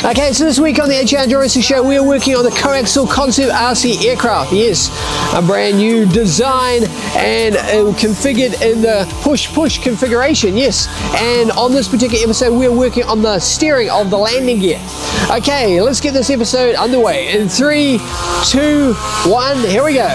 Okay, so this week on the HRJC show, we are working on the Coaxial concept RC aircraft. Yes, a brand new design and configured in the push-push configuration. Yes, and on this particular episode, we are working on the steering of the landing gear. Okay, let's get this episode underway. In 3, 2, 1, here we go.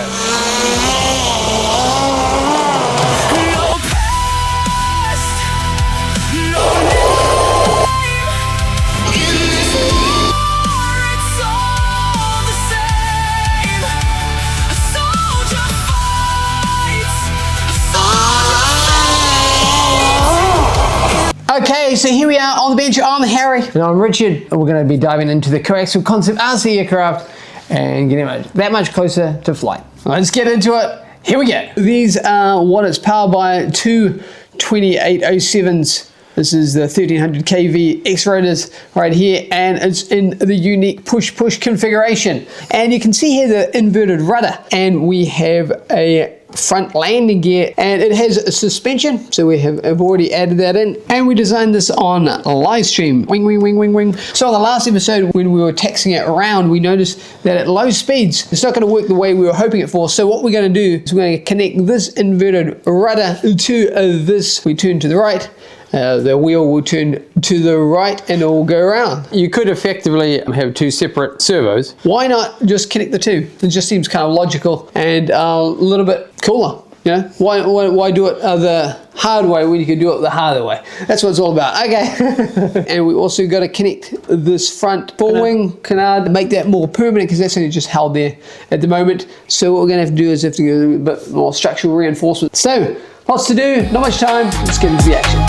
Okay, so here we are on the bench. I'm Harry. And I'm Richard. And we're going to be diving into the Coaxial concept RC aircraft and getting that much closer to flight. Let's get into it. Here we go. These are what it's powered by, two 2807s. This is the 1300 kV X-rotors right here, and it's in the unique push-push configuration. And you can see here the inverted rudder, and we have a front landing gear, and it has a suspension, so we have already added that in, and we designed this on livestream. Wing, wing, wing, wing, wing. So on the last episode, when we were taxiing it around, we noticed that at low speeds, it's not going to work the way we were hoping it for. So what we're going to do is we're going to connect this inverted rudder to this. We turn to the right. The wheel will turn to the right and it will go around. You could effectively have two separate servos. Why not just connect the two? It just seems kind of logical and a little bit cooler. You know, why do it the hard way when you can do it the harder way? That's what it's all about. Okay. And we also got to connect this front fore wing canard, make that more permanent because that's only just held there at the moment. So what we're going to have to do is have to do a bit more structural reinforcement. So lots to do, not much time. Let's get into the action.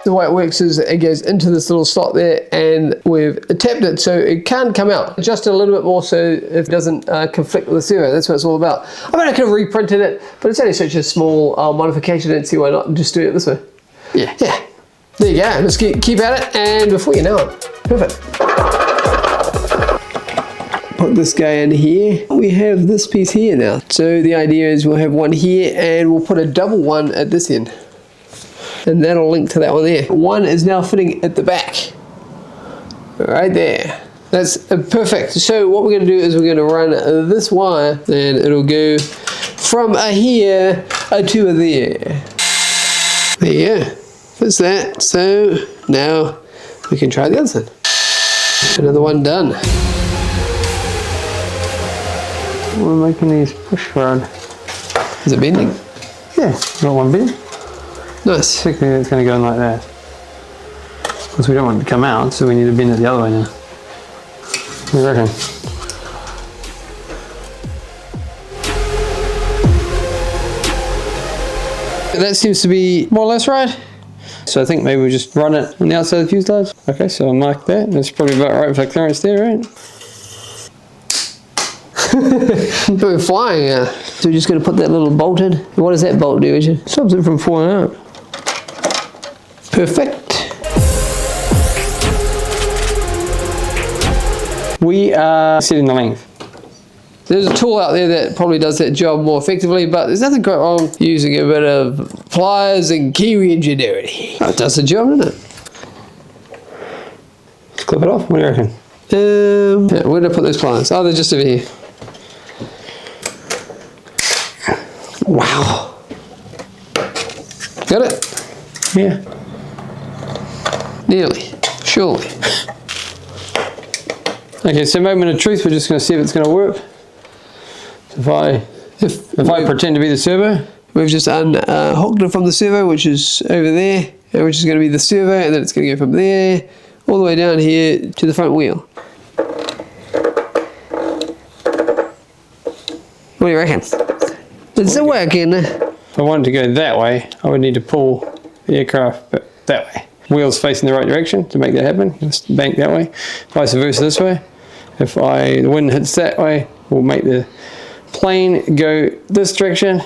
The way it works is it goes into this little slot there, and we've tapped it so it can't come out. Just a little bit more so it doesn't conflict with the servo. That's what it's all about. I mean, I could have reprinted it, but it's only such a small modification. I don't see why not just do it this way. Yeah. There you go. Let's keep at it, and before you know it, perfect. Put this guy in here. We have this piece here now. So the idea is we'll have one here, and we'll put a double one at this end. And that'll link to that one there. One is now fitting at the back. Right there. That's perfect. So what we're going to do is we're going to run this wire, and it'll go from here to there. There you go. That's that. So now we can try the other side. Another one done. We're making these push rod. Is it bending? Yeah, got one bend. Nice. I think it's going to go in like that. Because we don't want it to come out, so we need to bend it the other way now. What do you reckon? That seems to be more or less right. So I think maybe we just run it on the outside of the fuselage. Okay, so I'll mark that. That's probably about right for clearance there, right? We're flying, yeah. So we're just going to put that little bolt in. What does that bolt do, Richard? Stops it from falling out. Perfect. We are setting the length. There's a tool out there that probably does that job more effectively, but there's nothing quite wrong using a bit of pliers and Kiwi ingenuity. That does the job, doesn't it? Just clip it off. What do you reckon? Yeah, where did I put those pliers? Oh, they're just over here. Wow. Got it? Yeah. Nearly. Surely. Okay, so moment of truth, we're just going to see if it's going to work. So if I pretend to be the servo. We've just unhooked it from the servo, which is over there, and which is going to be the servo, and then it's going to go from there all the way down here to the front wheel. What do you reckon? It's working. If I wanted to go that way, I would need to pull the aircraft that way. Wheels facing the right direction to make that happen. Just bank that way. Vice versa this way. If the wind hits that way, we'll make the plane go this direction.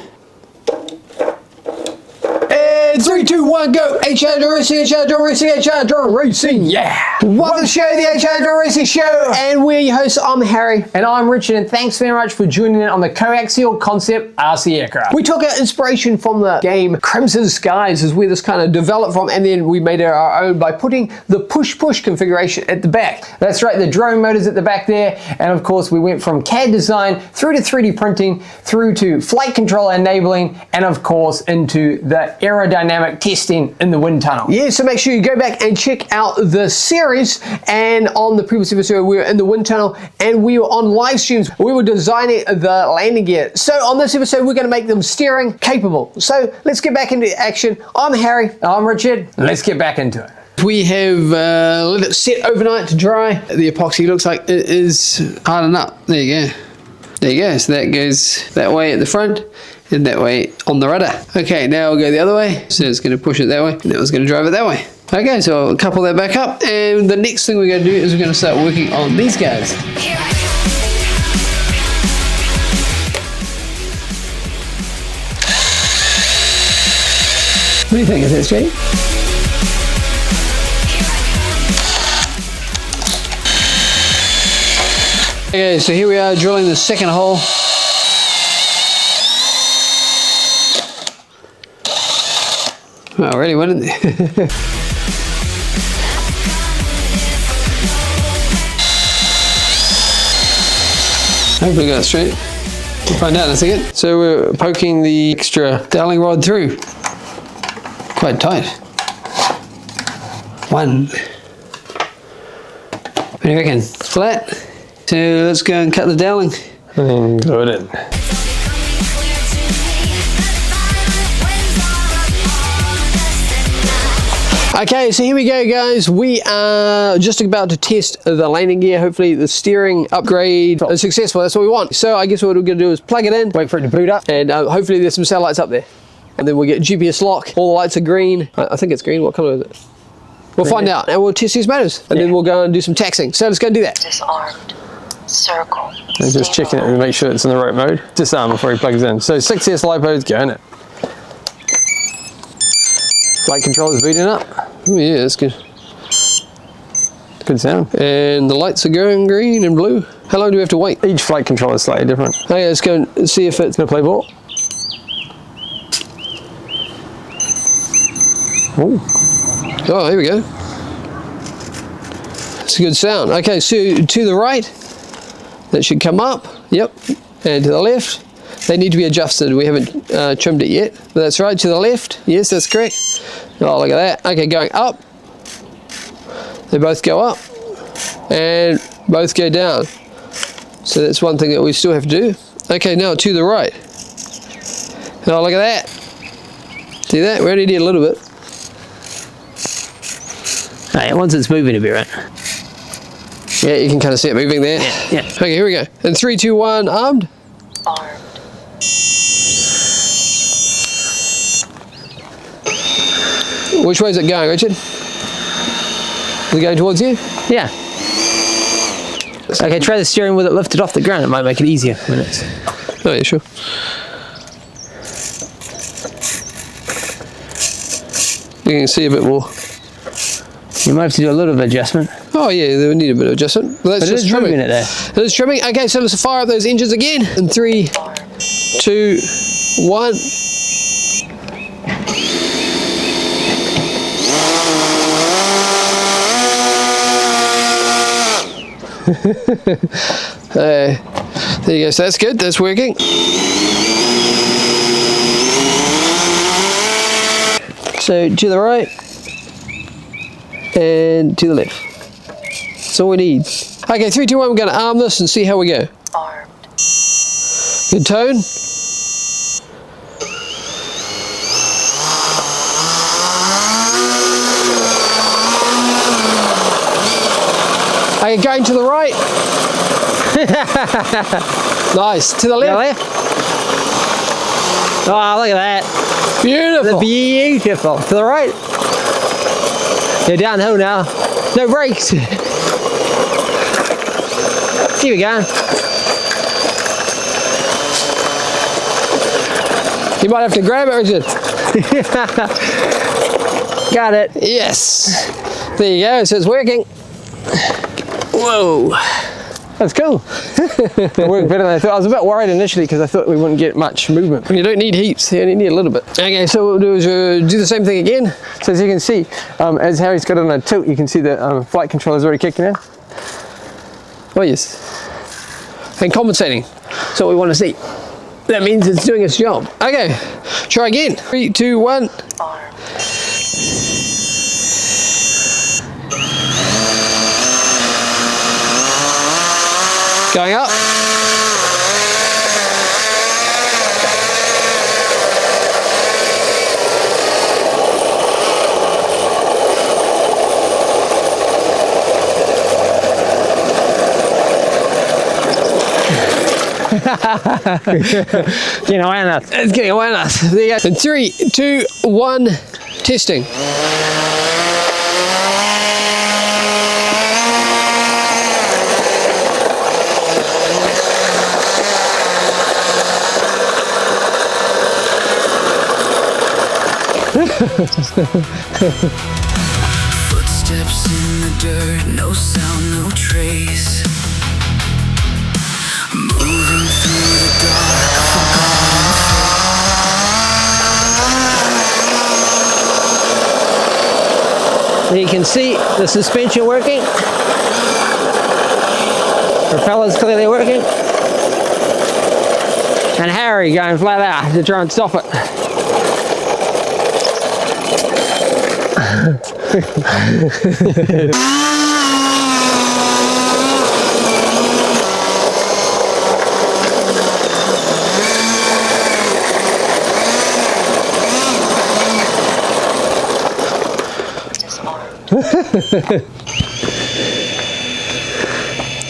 And 3, 2, 1, go! HR Drone Racing, HR Drone Racing, HR Drone Racing, yeah! Welcome to the show, the HR Drone Racing Show, and we're your hosts. I'm Harry. And I'm Richard, and thanks very much for joining in on the Coaxial concept RC aircraft. We took our inspiration from the game Crimson Skies, is where this kind of developed from, and then we made it our own by putting the push-push configuration at the back. That's right, the drone motors at the back there, and of course we went from CAD design through to 3D printing, through to flight control enabling, and of course into the aerodynamic testing in the wind tunnel. Yeah, so make sure you go back and check out the series. And on the previous episode, we were in the wind tunnel and we were on live streams. We were designing the landing gear. So on this episode, we're going to make them steering capable. So let's get back into action. I'm Harry. I'm Richard. Let's get back into it. We have let it sit overnight to dry. The epoxy looks like it is hardened up. There you go. There you go. So that goes that way at the front and that way on the rudder. Okay, now we'll go the other way. So it's going to push it that way and that was going to drive it that way. Okay, so I'll couple that back up, and the next thing we're going to do is we're going to start working on these guys. What do you think of this, Jay? Okay, so here we are drilling the second hole. Oh, already went in there. Hopefully we got it straight. We'll find out in a second. So we're poking the extra dowling rod through. Quite tight. 1. What do you reckon? Flat? So let's go and cut the dowling. And glue it in. Okay, so here we go, guys. We are just about to test the landing gear. Hopefully the steering upgrade is successful. That's what we want. So I guess what we're going to do is plug it in, wait for it to boot up, and hopefully there's some satellites up there. And then we'll get GPS lock. All the lights are green. I think it's green. What color is it? We'll find out, and we'll test these motors, and then we'll go and do some taxing. So let's go and do that. Disarmed. Circle. And just checking it to make sure it's in the right mode. Disarm before he plugs in. So 6S lipos, go in it. Flight controller's booting up. Oh yeah, that's good. Good sound. And the lights are going green and blue. How long do we have to wait? Each flight controller is slightly different. Okay, let's go and see if it's Gonna play ball. Oh, here we go. It's a good sound. Okay, so to the right, that should come up. Yep. And to the left, they need to be adjusted. We haven't trimmed it yet. But that's right, to the left. Yes, that's correct. Oh, look at that. Okay, going up. They both go up and both go down. So that's one thing that we still have to do. Okay, now to the right. Oh, look at that. See that? We already did a little bit. Right, once it's moving a bit, right? Yeah, you can kind of see it moving there. Yeah. Okay, here we go. And 3, 2, 1, armed. Armed. Which way is it going, Richard? Is it going towards you? Yeah. Okay, try the steering with it lifted off the ground. It might make it easier when it's... Oh, yeah, sure. You can see a bit more. You might have to do a little bit of adjustment. Oh, yeah, they would need a bit of adjustment. But that's But it just is trimming. moving it there. It is trimming. Okay, so let's fire up those engines again. In 3, 2, 1. There you go. So that's good. That's working. So to the right and to the left. That's all we need. Okay, 3, 2, 1. We're going to arm this and see how we go. Armed. Good tone. Okay, going to the right. Nice. To the left. Oh, look at that. Beautiful. Beautiful. To the right. You're downhill now. No brakes. Keep it going. You might have to grab it, Richard. Got it. Yes. There you go. So it's working. Whoa. That's cool. It worked better than I thought. I was a bit worried initially because I thought we wouldn't get much movement. When you don't need heaps, you only need a little bit. Okay, so what we'll do is do the same thing again. So as you can see, as Harry's got it on a tilt, you can see the flight controller's already kicking in. Oh yes. And compensating. That's what we want to see. That means it's doing its job. Okay, try again. 3, 2, 1. Armed. Going up. Getting away on us. It's getting away on us. There you go. In 3, 2, 1, testing. Footsteps in the dirt, no sound, no trace. Moving through the dark, You can see the suspension working. Propeller's clearly working. And Harry going flat out to try and stop it.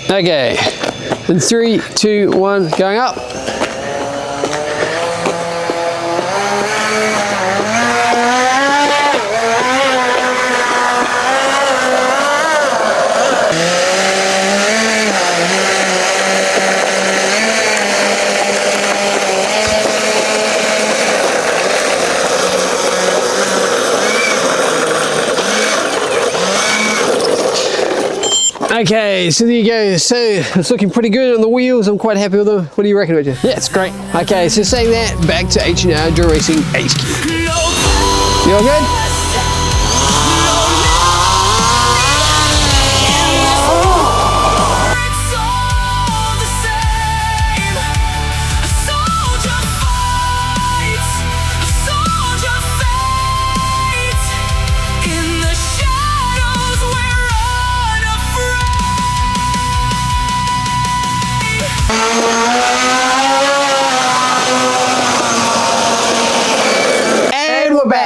Okay. In 3, 2, 1, going up. Okay, so there you go. So it's looking pretty good on the wheels. I'm quite happy with them. What do you reckon, Richard? Yeah, it's great. Okay, so saying that, back to H&R Drill Racing HQ. You all good?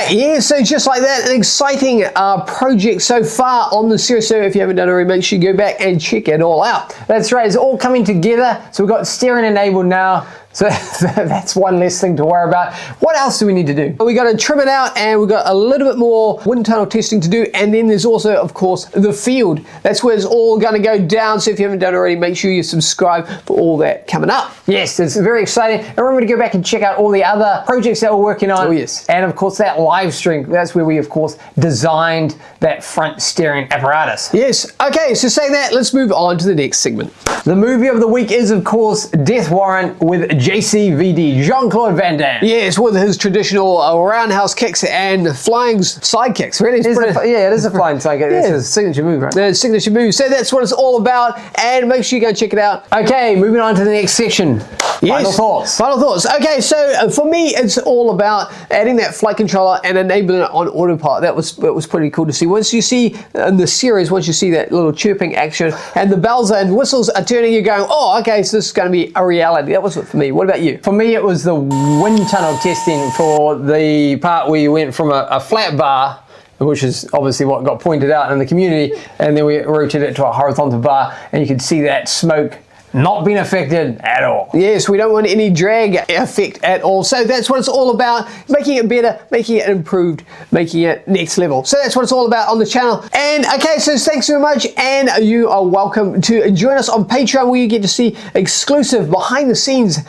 Yeah, so just like that, an exciting project so far on the series. So if you haven't done it already, make sure you go back and check it all out. That's right, it's all coming together. So we've got steering enabled now. So that's one less thing to worry about. What else do we need to do? We got to trim it out, and we've got a little bit more wind tunnel testing to do. And then there's also, of course, the field. That's where it's all going to go down. So if you haven't done it already, make sure you subscribe for all that coming up. Yes, it's very exciting. And remember to go back and check out all the other projects that we're working on. Oh, yes. And of course, that live stream. That's where we, of course, designed that front steering apparatus. Yes. Okay, so saying that, let's move on to the next segment. The movie of the week is, of course, Death Warrant with JCVD, Jean-Claude Van Damme. Yes, with his traditional roundhouse kicks and flying side kicks. Really, It is a flying side kick. That's his signature move, right? the signature move. So that's what it's all about, and make sure you go check it out. Okay, moving on to the next section. Final thoughts. Final thoughts. Okay, so for me, it's all about adding that flight controller and enabling it on autopilot. That was pretty cool to see. Once you see in the series, once you see that little chirping action and the bells and whistles are turning, you're going, oh, okay, so this is going to be a reality. That was it for me. What about you? For me, it was the wind tunnel testing for the part where you went from a flat bar, which is obviously what got pointed out in the community, and then we rotated it to a horizontal bar, and you could see that smoke not been affected at all. Yes, we don't want any drag effect at all. So that's what it's all about, making it better, making it improved, making it next level. So that's what it's all about on the channel. And okay, so thanks very much, and you are welcome to join us on Patreon, where you get to see exclusive behind the scenes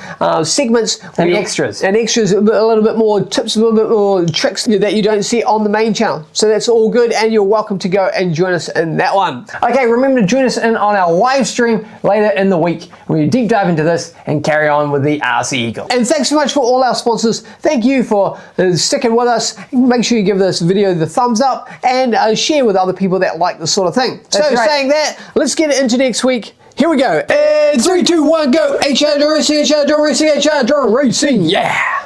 segments And extras. and extras, a little bit more tips, a little bit more tricks that you don't see on the main channel. So that's all good, and you're welcome to go and join us in that one. Okay, remember to join us in on our live stream later in the week, where we deep dive into this and carry on with the RC Eagle. And thanks so much for all our sponsors. Thank you for sticking with us. Make sure you give this video the thumbs up and share with other people that like this sort of thing. So right. saying that, let's get into next week. Here we go. And 3, 2, 1, go. HR racing, HR racing, HR racing, yeah.